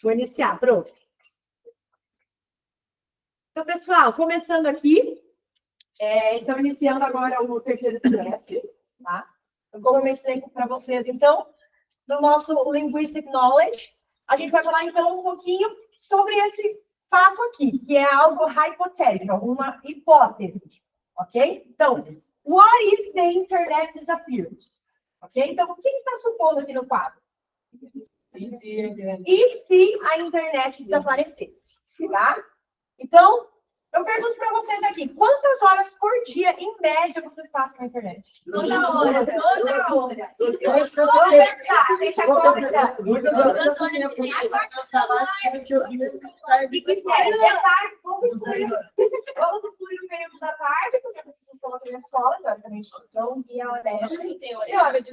Vou iniciar, pronto. Então, pessoal, começando aqui, então, iniciando agora o terceiro trimestre, tá? Como eu mencionei para vocês, então, no nosso Linguistic Knowledge, a gente vai falar, então, um pouquinho sobre esse fato aqui, que é algo hipotético, uma hipótese, ok? Então, what if the internet disappeared? Ok? Então, o que está supondo aqui no quadro? E se a internet desaparecesse? Tá? Então, eu pergunto para vocês aqui, quantas horas por dia, em média, vocês passam na internet? Toda hora. Vamos pensar, a gente acorda. Vamos excluir o período da tarde, porque vocês estão aqui na escola, teoricamente, vocês não via hora e hora de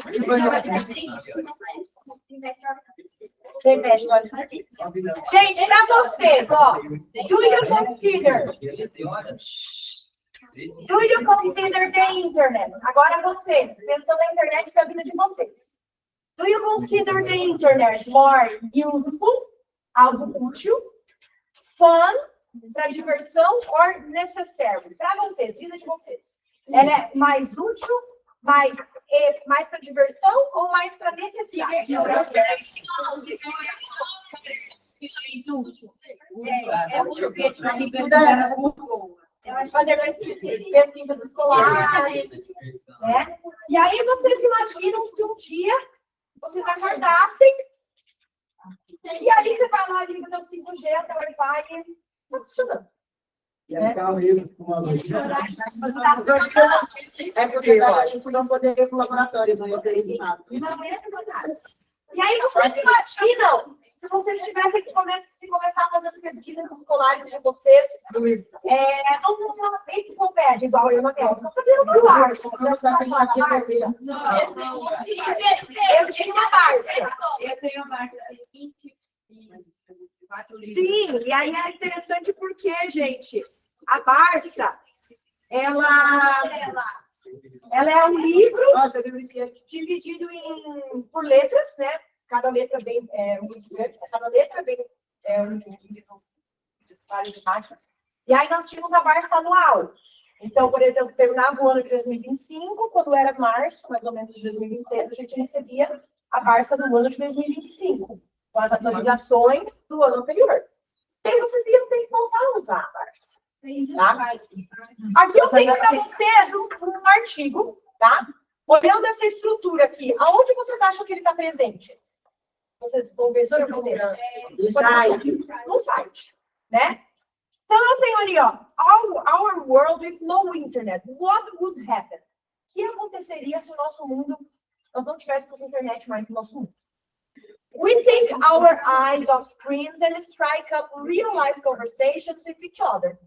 Gente, para vocês, ó, do you consider the internet? Agora vocês, pensando na internet para a vida de vocês. Do you consider the internet more useful, algo útil, fun, para diversão, or necessary? Para vocês, vida de vocês. Ela é mais útil, mais para diversão ou mais para necessidade? Fazer pesquisas escolares, né? E aí vocês imaginam se um dia vocês acordassem e aí você vai lá, liga o teu 5G, até o Wi-Fi e tá funcionando. É porque a gente não poderia ir para o laboratório, não ia ser eliminado. E aí vocês imaginam, se vocês tivessem que começar a fazer as pesquisas escolares de vocês, não enciclopédia, igual eu, Manuel, estou fazendo uma Barça. Eu tinha uma Barça. Eu tenho uma Barça. Sim, e aí é interessante porque, gente, a Barça, ela é um livro dividido por letras, né? Cada letra bem muito grande, cada letra bem um livro de várias páginas. E aí nós tínhamos a Barça anual. Então, por exemplo, terminava o ano de 2025, quando era março, mais ou menos de 2026, a gente recebia a Barça do ano de 2025. Com as atualizações do ano anterior. E aí vocês iam ter que voltar a usar a Barça. Tá? Aqui eu tenho para vocês um artigo, tá? Olhando essa estrutura aqui, aonde vocês acham que ele está presente? Vocês vão ver sobre o contexto? No site, né? Então eu tenho ali, ó, our world with no internet. What would happen? O que aconteceria se o nosso mundo, nós não tivéssemos internet mais no nosso mundo? We take our eyes off screens and strike up real-life conversations with each other.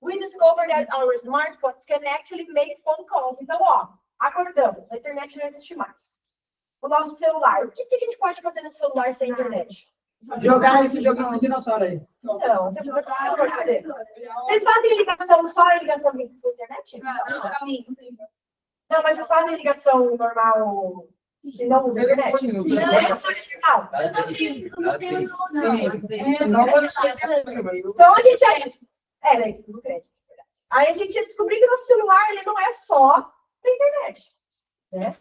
We discover that our smartphones can actually make phone calls. Então, ó, acordamos, a internet não existe mais. O nosso celular, o que a gente pode fazer no celular sem internet? Jogar esse joguinho de dinossauro aí. Não, vocês fazem ligação só a ligação por internet? Não, mas vocês fazem ligação normal... E não usa internet? Então a gente era isso no crédito. Aí a gente ia descobrir que nosso celular ele não é só para internet, né?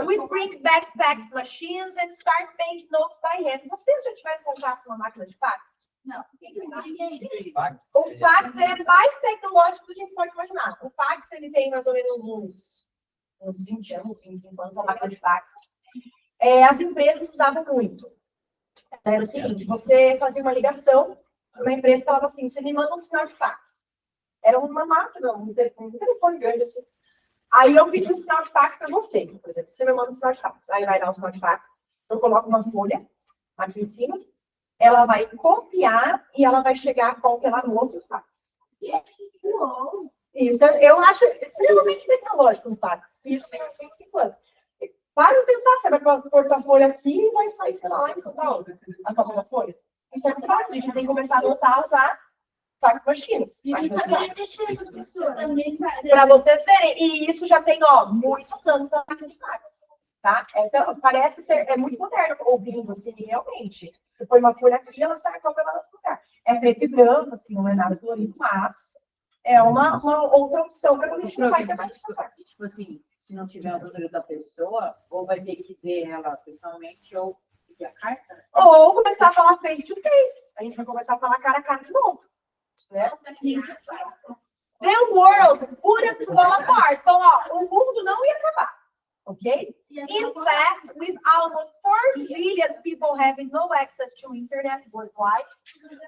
We bring back fax machines and start making notes by hand. Vocês já tiveram contato com uma máquina de fax? Não. O fax é mais tecnológico do que a gente pode imaginar. O fax ele tem mais ou menos uns 20 anos, 25 anos, uma máquina de fax. As empresas usavam muito. Era o seguinte, você fazia uma ligação, uma empresa falava assim, você me manda um sinal de fax. Era uma máquina, um telefone grande assim. Aí eu pedi um sinal de fax para você, por exemplo, você me manda um sinal de fax. Aí vai dar um sinal de fax, eu coloco uma folha aqui em cima, ela vai copiar e ela vai chegar com lá no outro fax. Isso, eu acho extremamente tecnológico o fax. Isso tem uns 25 anos. Para pensar, você vai cortar a folha aqui e vai sair, sei lá, em São Paulo, a capa da folha. Isso é muito fácil, a gente tem que começar a adotar a usar fax machines. Para vocês verem. E isso já tem, ó, muitos anos na máquina de fax. Tá? Então, parece ser muito moderno ouvindo assim, realmente. Você põe uma folha aqui, ela sai a cópia lá no outro lugar. É preto e branco, assim, não é nada colorido, mas é uma outra opção para quando a gente não vai trabalhar. Tipo assim, se não tiver o número da pessoa, ou vai ter que ver ela pessoalmente, ou pedir a carta. Ou começar a falar face to face. A gente vai começar a falar cara a cara de novo. Né? The world wouldn't fall apart. Então, ó, o mundo não ia acabar. Ok? In fact, with almost 4 billion people having no access to internet worldwide,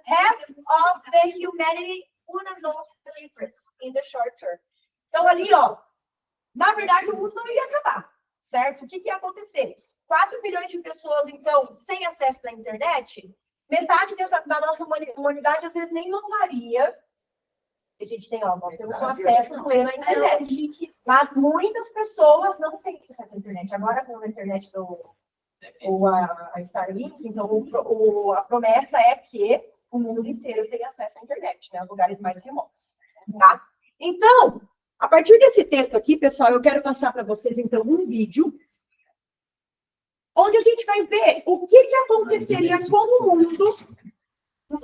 half of the humanity wouldn't notice the difference in the short term. Então, ali, ó, na verdade, o mundo não ia acabar, certo? O que ia acontecer? 4 bilhões de pessoas, então, sem acesso à internet, metade da nossa humanidade, às vezes, nem notaria. A gente tem, ó, nós temos um acesso pleno à internet. Mas muitas pessoas não têm acesso à internet. Agora, com a internet a Starlink, então, a promessa é que o mundo inteiro tenha acesso à internet, né? Os lugares mais remotos. Tá? Então, a partir desse texto aqui, pessoal, eu quero passar para vocês, então, um vídeo onde a gente vai ver o que aconteceria com o mundo,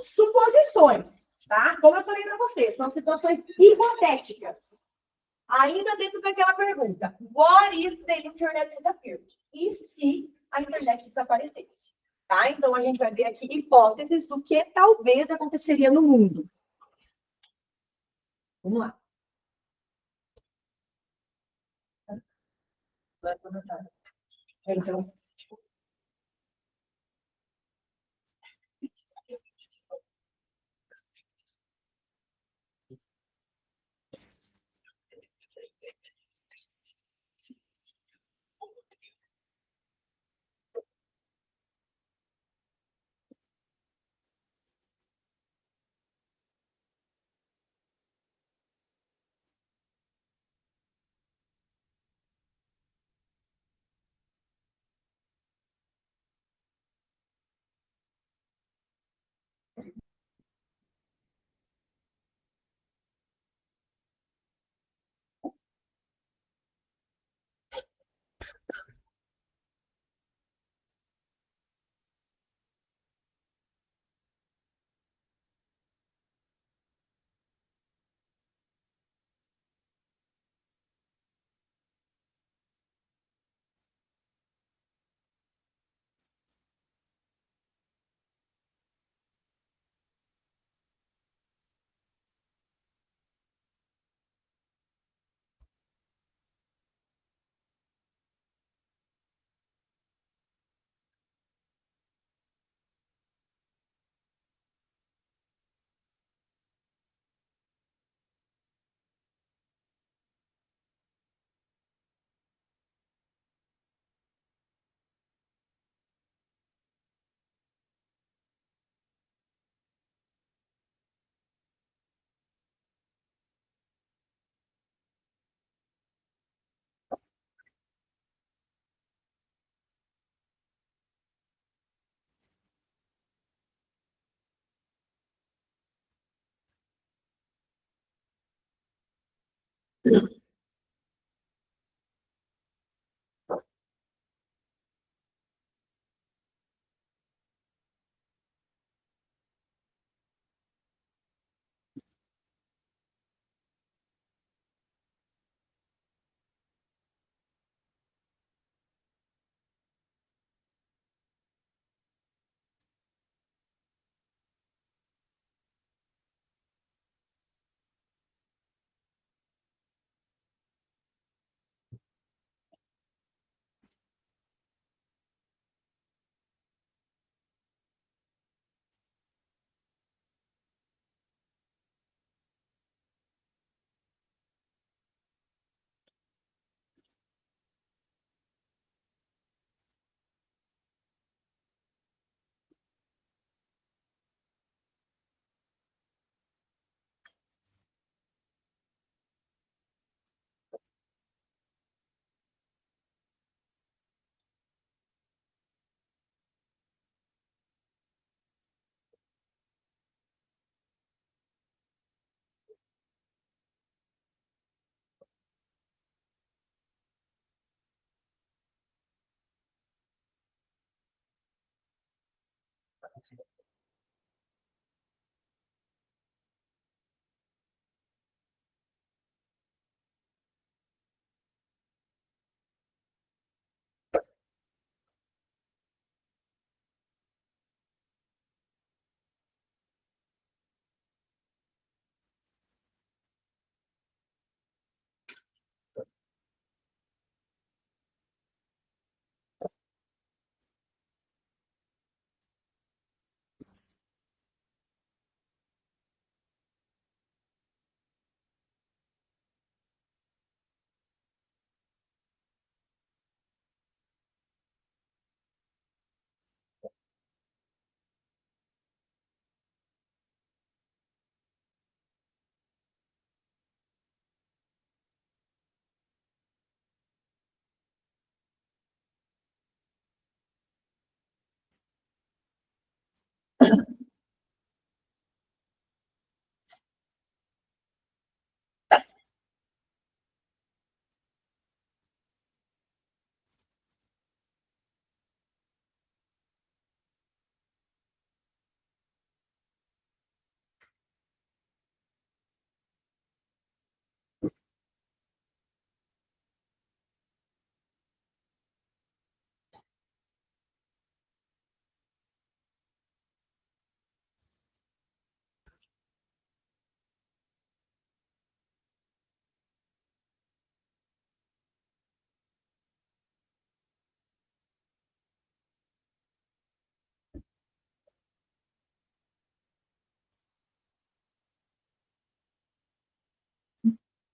suposições. Tá? Como eu falei para vocês, são situações hipotéticas. Ainda dentro daquela pergunta, what if the internet disappeared? E se a internet desaparecesse? Tá? Então, a gente vai ver aqui hipóteses do que talvez aconteceria no mundo. Vamos lá. Então,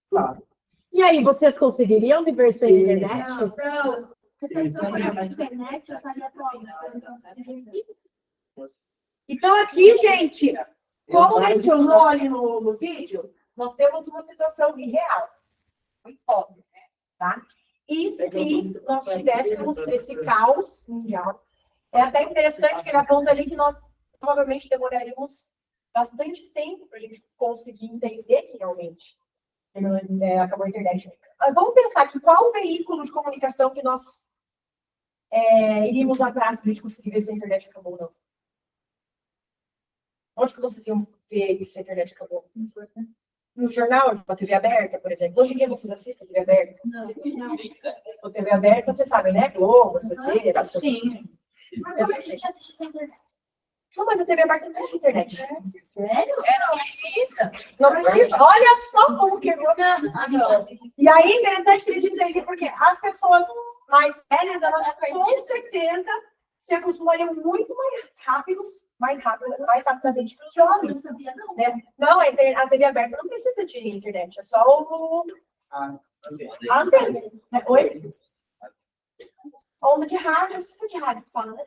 Claro. E aí, vocês conseguiriam viver sem internet? Não. Então, aqui, gente, como mencionou ali no vídeo, nós temos uma situação irreal, uma hipótese, tá? E se nós tivéssemos esse caos mundial, é até interessante que ele aponta ali que nós provavelmente demoraríamos bastante tempo para a gente conseguir entender que realmente acabou a internet. Vamos pensar aqui, qual o veículo de comunicação que nós iríamos atrás para a gente conseguir ver se a internet acabou ou não? Onde que vocês iam ver se a internet acabou? No jornal, tipo a TV aberta, por exemplo. Hoje em dia vocês assistem a TV aberta? Não. A TV aberta, vocês sabem, né? Globo, SBT, essas coisas. Sim. Mas a gente assiste na internet. Não, mas a TV aberta não precisa de internet. Sério? Não precisa. Não precisa. Olha só como que... Não. E aí, interessante que eles dizem aqui, porque as pessoas mais velhas, elas com certeza se acostumariam muito mais rapidamente que os Eu não jovens. sabia, não. Né? Não, a TV aberta não precisa de internet, é só a antena. Né? Oi? Onda de rádio, não precisa de rádio, fala, né?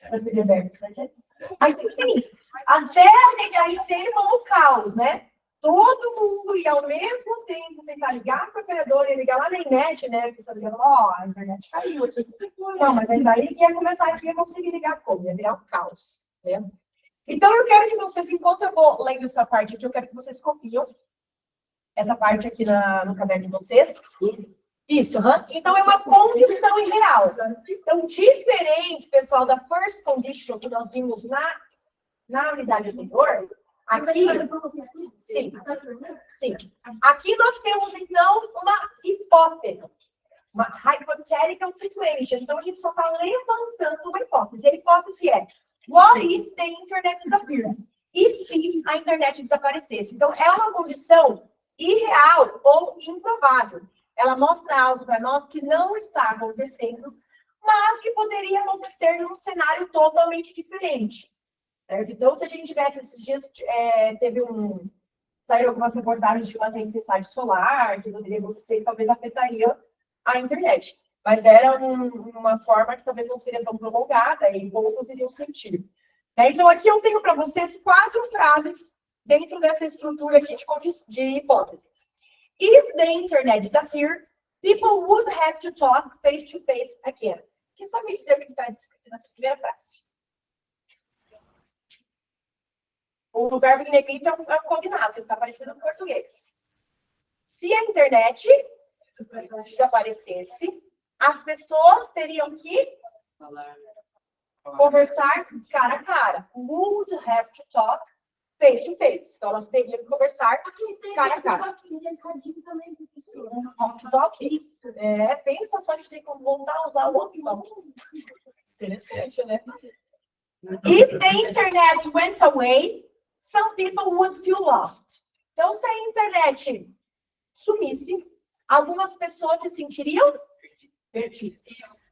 A TV aberta, isso daqui. Mas, enfim, até chegar aí teve um caos, né? Todo mundo ia ao mesmo tempo tentar ligar para o operador e ligar lá na internet, né? Porque você ligando, a internet caiu aqui. Não, mas aí ia começar aqui a conseguir ligar como? Ia virar um caos, né? Então, eu quero que vocês, enquanto eu vou lendo essa parte aqui, eu quero que vocês copiam essa parte aqui no caderno de vocês. Isso, então é uma condição irreal. Então, diferente, pessoal, da first condition que nós vimos na unidade anterior, aqui, sim. Aqui nós temos, então, uma hipótese, uma hypothetical situation. Então, a gente só está levantando uma hipótese. A hipótese é, what if the internet disappear? E se a internet desaparecesse? Então, é uma condição irreal ou improvável. Ela mostra algo para nós que não está acontecendo, mas que poderia acontecer num cenário totalmente diferente. Certo? Então, se a gente tivesse esses dias, saíram algumas reportagens de uma tempestade solar, que poderia acontecer e talvez afetaria a internet. Mas era uma forma que talvez não seria tão prolongada e poucos iriam sentir. Então, aqui eu tenho para vocês 4 frases dentro dessa estrutura aqui de hipóteses. If the internet disappeared, people would have to talk face to face again. Quem sabe dizer o que está escrito nessa primeira frase? O verbo em negrito é um cognado, ele está aparecendo no português. Se a internet desaparecesse, as pessoas teriam que Conversar cara a cara. Would have to talk face to face. Então, elas teriam que conversar cara a cara. Walkie-talkie? Pensa só, a gente tem como voltar a usar o walkie-talkie. Interessante, né? If the internet went away, some people would feel lost. Então, se a internet sumisse, algumas pessoas se sentiriam perdidas.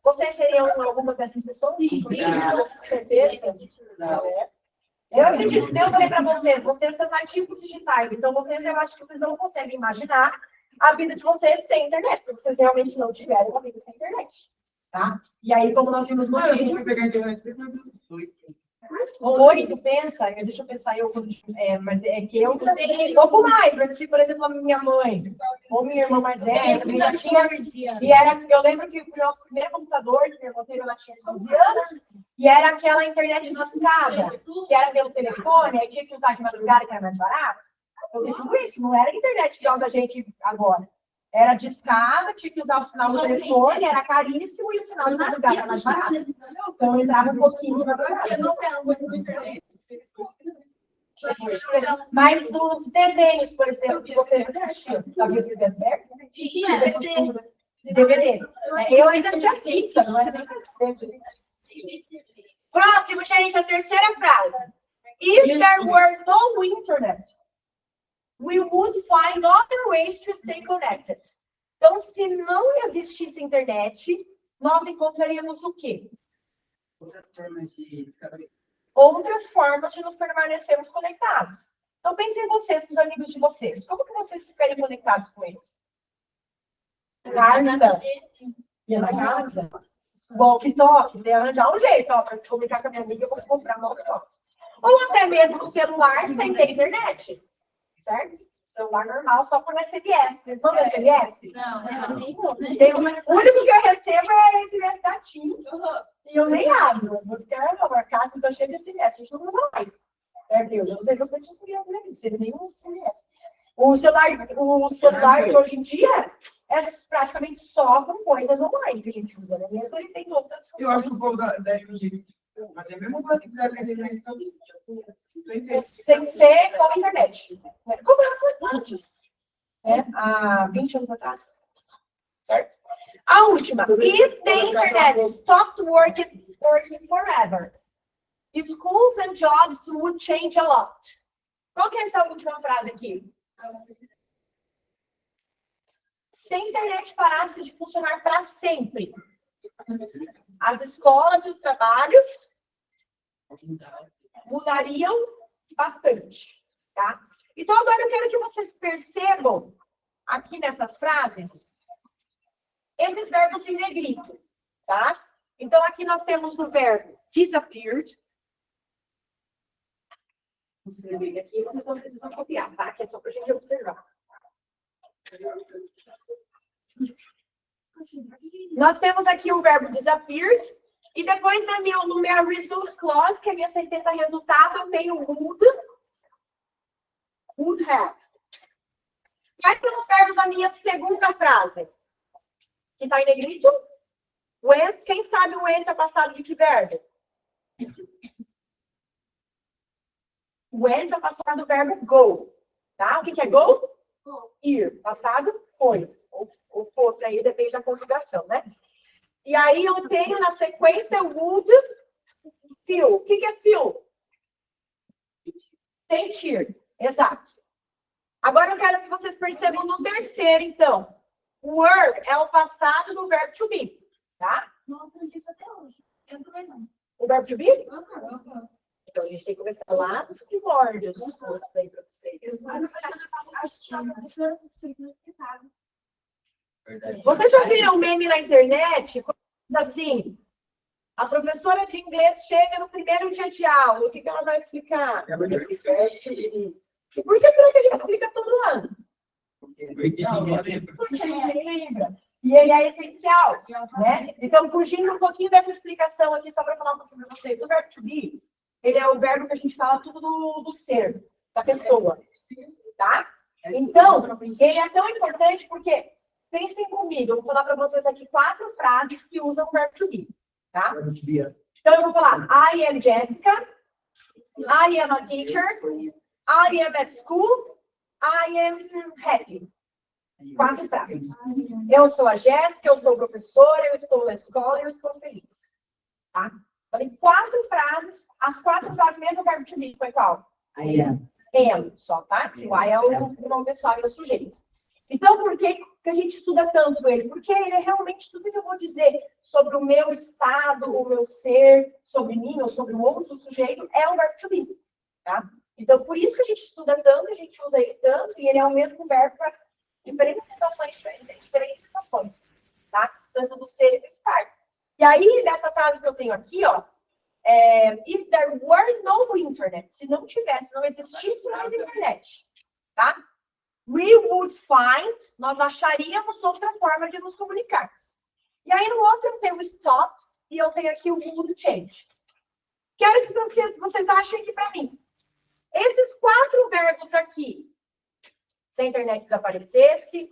Vocês seriam algumas dessas pessoas? Sim. Com certeza. Eu acredito, eu falei para vocês são nativos digitais, então eu acho que vocês não conseguem imaginar a vida de vocês sem internet, porque vocês realmente não tiveram uma vida sem internet, tá? E aí, como nós vimos no vídeo... Eu pegar a internet depois do 8, pensa, deixa eu pensar, mas é que eu um pouco mais, mas se, por exemplo, a minha mãe ou minha irmã mais velha, já tinha, eu lembro que o nosso primeiro computador que eu teve, ela tinha 12 anos, e era aquela internet discada, que era pelo telefone, aí tinha que usar de madrugada, que era mais barato. Eu tenho tudo isso, não era a internet igual da gente agora. Era discada, tinha que usar o sinal do telefone, era caríssimo e o sinal de madrugada era mais barato. Então eu entrava um pouquinho de madrugada. Mas os desenhos, por exemplo, que vocês assistiam, sabia que o DVD. Eu ainda tinha fita, não era nem. Próximo, gente, a terceira frase. If there were no internet, we would find other ways to stay connected. Então, se não existisse internet, nós encontraríamos o quê? Outras formas de nos permanecermos conectados. Então, pensem em vocês, com os amigos de vocês. Como que vocês ficariam conectados com eles? Carta. Ia na casa? Walkie-talkie. Você ia arranjar um jeito, para se comunicar com a minha amiga, eu vou comprar um walkie-talkie. Ou até mesmo o celular sem ter internet. Certo? Celular normal, só por SMS. Vocês vão ver SMS? Não. O único que eu recebo é SMS da TIM. E eu nem abro. Porque a casa está cheia de SMS. A gente não usa mais. Eu já usei bastante SMS, né? Vocês nem usam SMS. O celular de hoje em dia é praticamente só com coisas online que a gente usa, né? Mesmo ele tem outras funções. Eu acho que o povo da gente mas é a mesma coisa que fizeram na internet. Sem ser com a internet. Como era antes. Há 20 anos atrás. Certo? A última. If the internet stopped working forever, schools and jobs would change a lot. Qual que é essa última frase aqui? Se a internet parasse de funcionar para sempre, as escolas e os trabalhos mudariam bastante, tá? Então, agora eu quero que vocês percebam aqui nessas frases esses verbos em negrito, tá? Então, aqui nós temos o verbo disappeared. Vou escrever aqui, vocês não precisam copiar, tá? Que é só para a gente observar. Nós temos aqui o verbo disappeared, e depois no meu result clause, que é a minha sentença resultado, eu tenho would have. Quais são os verbos da minha segunda frase? Que está em negrito? Went. Quem sabe o went é passado de que verbo? Went é passado do verbo go. Tá? O que é go? Ir. Passado, foi. Ou fosse, aí depende da conjugação, né? E aí eu tenho na sequência would feel. O que é feel? Sentir. Exato. Agora eu quero que vocês percebam no terceiro, então. Were é o passado do verbo to be. Tá? Não aprendi isso até hoje. Eu também não. O verbo to be? Então a gente tem que começar lá dos primórdios. Mostrei para vocês. Vocês já viram um meme na internet? Assim, a professora de inglês chega no primeiro dia de aula. O que ela vai explicar? Por que será que a gente explica todo ano? Porque ninguém lembra. E ele é essencial, né? Então, fugindo um pouquinho dessa explicação aqui, só para falar um pouquinho para vocês. O verbo to be, ele é o verbo que a gente fala tudo do ser, da pessoa. Tá? Então, ele é tão importante porque, pensem comigo, eu vou falar para vocês aqui 4 frases que usam o verbo to be. Tá? Então, eu vou falar, I am Jessica, I am a teacher, I am at school, I am happy. 4 frases. Eu sou a Jéssica, eu sou professora, eu estou na escola, eu estou feliz. Tá? Falei 4 frases, as 4 usaram o mesmo verbo to be. Foi qual? I am. Am, só, tá? O I é o nome pessoal e o sujeito. Então, por que a gente estuda tanto ele? Porque ele é realmente tudo que eu vou dizer sobre o meu estado, o meu ser, sobre mim ou sobre o outro sujeito, é um verbo to be. Tá? Então, por isso que a gente estuda tanto, a gente usa ele tanto, e ele é o mesmo verbo para diferentes situações, tá? Tanto do ser e do estar. E aí, nessa frase que eu tenho aqui, ó, if there were no internet, se não tivesse, não existisse mais internet, tá? We would find, nós acharíamos outra forma de nos comunicarmos. E aí, no outro, eu tenho o stop, e eu tenho aqui o would change. Quero que vocês achem aqui para mim. Esses 4 verbos aqui, se a internet desaparecesse,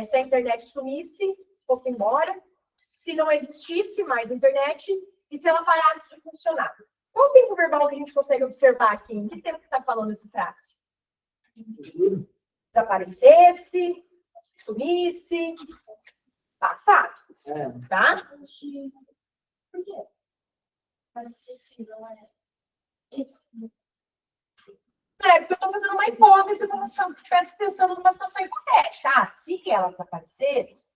se a internet sumisse, fosse embora, se não existisse mais internet e se ela parasse de funcionar. Qual o tempo verbal que a gente consegue observar aqui? Em que tempo que está falando essa frase? Desaparecesse, sumisse, passado. Tá? Por quê? Mas se não é. Porque eu estou fazendo uma hipótese como se eu estivesse pensando numa situação hipotética. Se ela desaparecesse,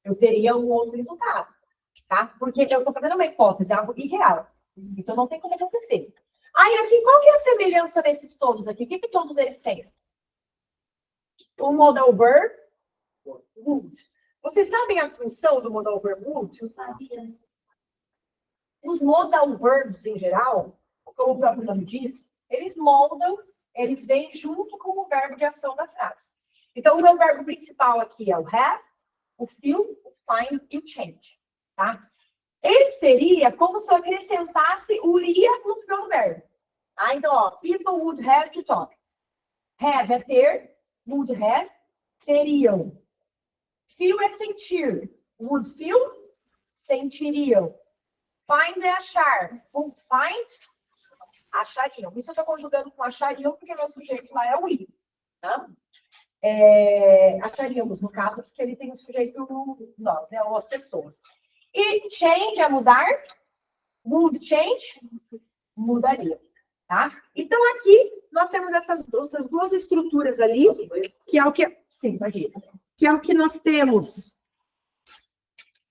eu teria um outro resultado. Tá? Porque eu estou fazendo uma hipótese, algo irreal. Então não tem como acontecer. Aí aqui, qual que é a semelhança desses todos aqui? O que todos eles têm? O modal verb would. Vocês sabem a função do modal verb would? Eu sabia. Os modal verbs, em geral, como o próprio nome diz, eles moldam, eles vêm junto com o verbo de ação da frase. Então, o meu verbo principal aqui é o have, o feel, o find e o change. Tá? Ele seria como se eu acrescentasse o iria no final do verbo. Então, ó, people would have to talk. Have é ter, would have, teriam. Feel é sentir. Would feel, sentiriam. Find é achar. Would find, achariam. Isso eu estou conjugando com achariam, porque meu sujeito lá é o we. Tá? Acharíamos, no caso, porque ele tem o sujeito nós, né? Ou as pessoas. E change é mudar. Would change, mudaria. Tá? Então, aqui, nós temos essas 2 estruturas ali, que é o que... Sim, pode ir. Que é o que nós temos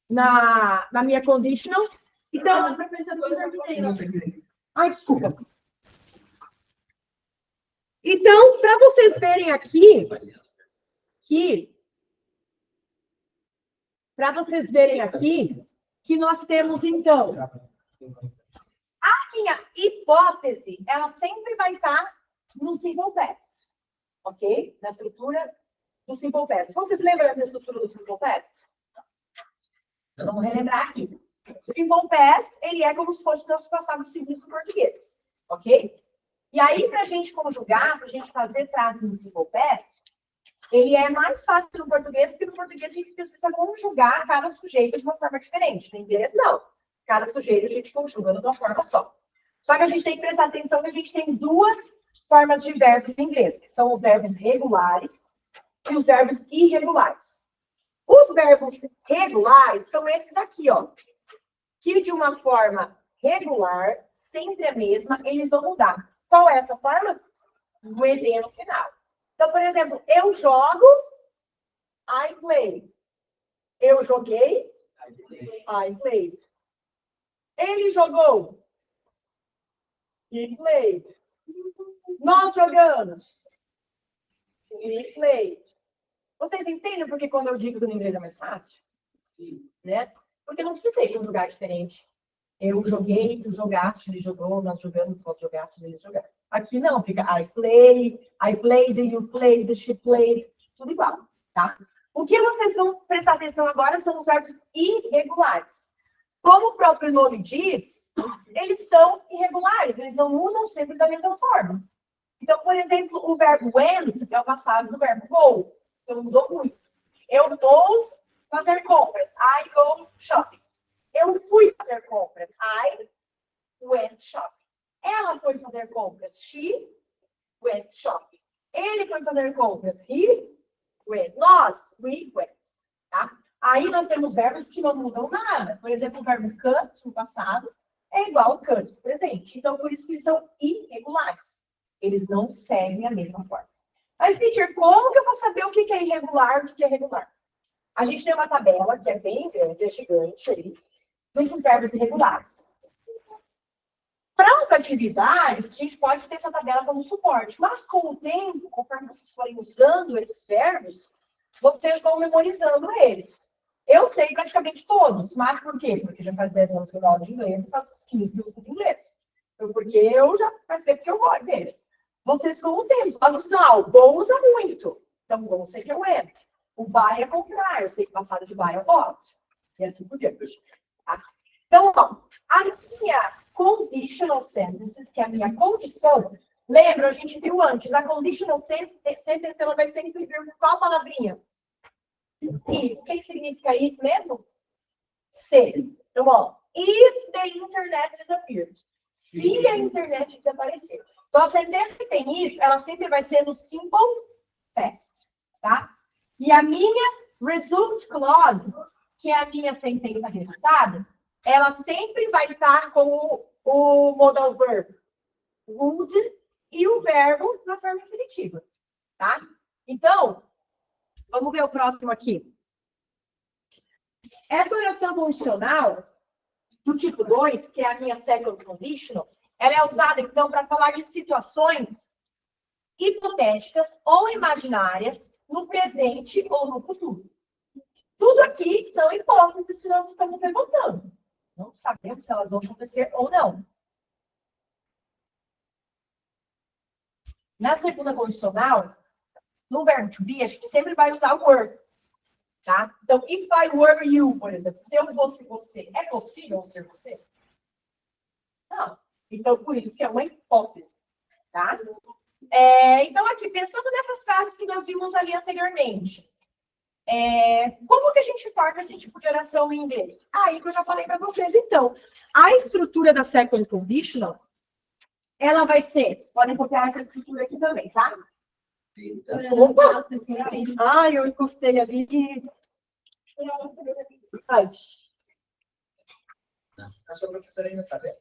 na minha conditional. Então... Ai, desculpa. Então, para vocês verem aqui, que nós temos, então... A minha hipótese, ela sempre vai estar no simple past. Ok? Na estrutura do simple past. Vocês lembram dessa estrutura do simple past? Vamos relembrar aqui. O simple past, ele é como se fosse o nosso passado simples do português. Ok? E aí, para a gente conjugar, para a gente fazer frases no simple past, ele é mais fácil no português, porque no português a gente precisa conjugar cada sujeito de uma forma diferente. No inglês, não. Cada sujeito a gente conjuga de uma forma só. Só que a gente tem que prestar atenção que a gente tem 2 formas de verbos em inglês, que são os verbos regulares e os verbos irregulares. Os verbos regulares são esses aqui, ó. Que de uma forma regular, sempre a mesma, eles vão mudar. Qual é essa forma? O ED no final. Então, por exemplo, eu jogo, I play. Eu joguei, I played. Ele jogou, he played. Nós jogamos, we played. Vocês entendem porque quando eu digo que no inglês é mais fácil? Sim. Né? Porque não precisa ir em um lugar diferente. Eu joguei, tu jogaste, ele jogou, nós jogamos, vós jogastes, eles jogaram. Aqui não, fica I played, you played, she played, tudo igual, tá? O que vocês vão prestar atenção agora são os verbos irregulares. Como o próprio nome diz, eles são irregulares, eles não mudam sempre da mesma forma. Então, por exemplo, o verbo went é o passado do verbo go. Então, mudou muito. Eu vou fazer compras. I go shopping. Eu fui fazer compras. I went shopping. Ela foi fazer compras. She went shopping. Ele foi fazer compras. He went. Nós, we went. Tá? Aí nós temos verbos que não mudam nada. Por exemplo, o verbo cut no passado é igual ao cut no presente. Então, por isso que eles são irregulares. Eles não seguem a mesma forma. Mas, teacher, como que eu vou saber o que é irregular e o que é regular? A gente tem uma tabela que é bem grande, é gigante aí, desses verbos irregulares. Para as atividades, a gente pode ter essa tabela como suporte. Mas, com o tempo, conforme vocês forem usando esses verbos, vocês vão memorizando eles. Eu sei praticamente todos. Mas por quê? Porque já faz 10 anos que eu dou aula de inglês e faz uns 15 que eu estudo inglês. Então, porque eu já faz tempo que eu gosto dele. Vocês com o tempo. O go usa muito. Então, go eu sei que é went. O buy é comprar. Eu sei que passado de buy é bought. E assim por diante. Tá? Então, ó, a minha conditional sentences, que é a minha condição, lembra, a gente viu antes, a conditional sentence ela vai sempre vir com qual palavrinha? If. O que significa if mesmo? Se. Então, ó, if the internet disappeared. Se a internet desaparecer. Então, a sentença que tem if, ela sempre vai ser no simple past, tá? E a minha result clause, que é a minha sentença resultado, ela sempre vai estar com o modal verb would e o verbo na forma infinitiva, tá? Então, vamos ver o próximo aqui. Essa oração condicional, do tipo 2, que é a minha second conditional, ela é usada, então, para falar de situações hipotéticas ou imaginárias no presente ou no futuro. Tudo aqui são hipóteses que nós estamos levantando. Não sabemos se elas vão acontecer ou não. Na segunda condicional, no verbo to be, a gente sempre vai usar o were. Tá? Então, if I were you, por exemplo, se eu fosse você, é possível ser você? Não. Então, por isso que é uma hipótese. Tá? Então, aqui, pensando nessas frases que nós vimos ali anteriormente, como que a gente forma esse tipo de oração em inglês? Aí que eu já falei para vocês. Então, a estrutura da second conditional, ela vai ser, vocês podem copiar essa estrutura aqui também, tá? Opa! Ai, eu encostei ali. Ai. A sua professora ainda está bem?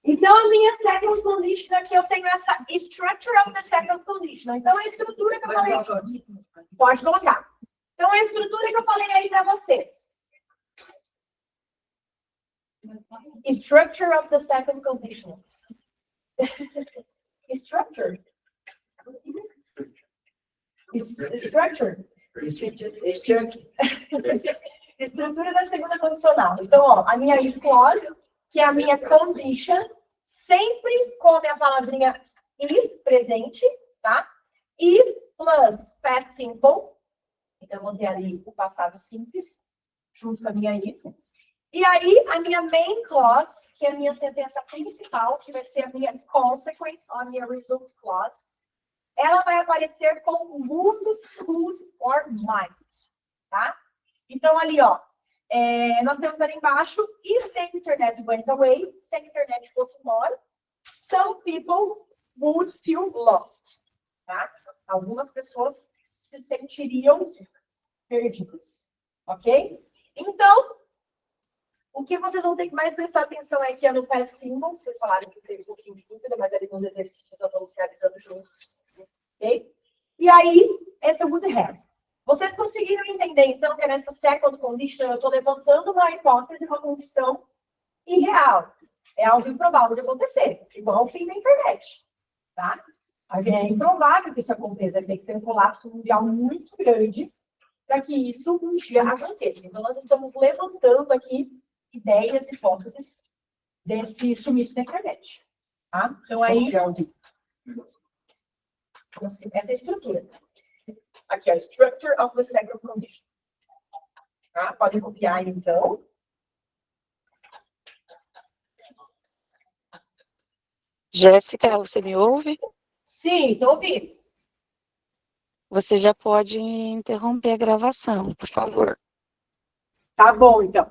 Então, a minha second condition aqui, eu tenho essa structure of the second condition. Então, a estrutura que eu falei... Pode colocar. Então, a estrutura que eu falei aí para vocês. Structure of the second condition. Structure. Structure. Estrutura da segunda condicional. Então, ó, a minha if clause, que é a minha condition, sempre com a minha palavrinha if presente, tá? E plus past simple. Então, eu vou ter ali o passado simples, junto com a minha if. E aí, a minha main clause, que é a minha sentença principal, que vai ser a minha consequence, a minha result clause, ela vai aparecer com would, could or might, tá? Então, ali, ó, nós temos ali embaixo, if the internet went away, se a internet fosse embora, some people would feel lost, tá? Algumas pessoas se sentiriam perdidas, ok? Então, o que vocês vão ter que mais prestar atenção é que é no past simple, vocês falaram que teve um pouquinho de dúvida, mas ali nos exercícios nós vamos realizando juntos, ok? E aí, esse é o would have. Vocês conseguiram entender, então, que nessa second condition eu estou levantando uma hipótese, uma condição irreal. É algo improvável de acontecer, igual o fim da internet, tá? É improvável que isso aconteça, tem que ter um colapso mundial muito grande para que isso um dia aconteça. Então, nós estamos levantando aqui ideias, hipóteses desse sumiço da internet, tá? Então, aí... Essa é a estrutura. Aqui, ó, structure of the second condition. Tá? Podem copiar, então. Jéssica, você me ouve? Sim, estou ouvindo. Você já pode interromper a gravação, por favor. Tá bom, então.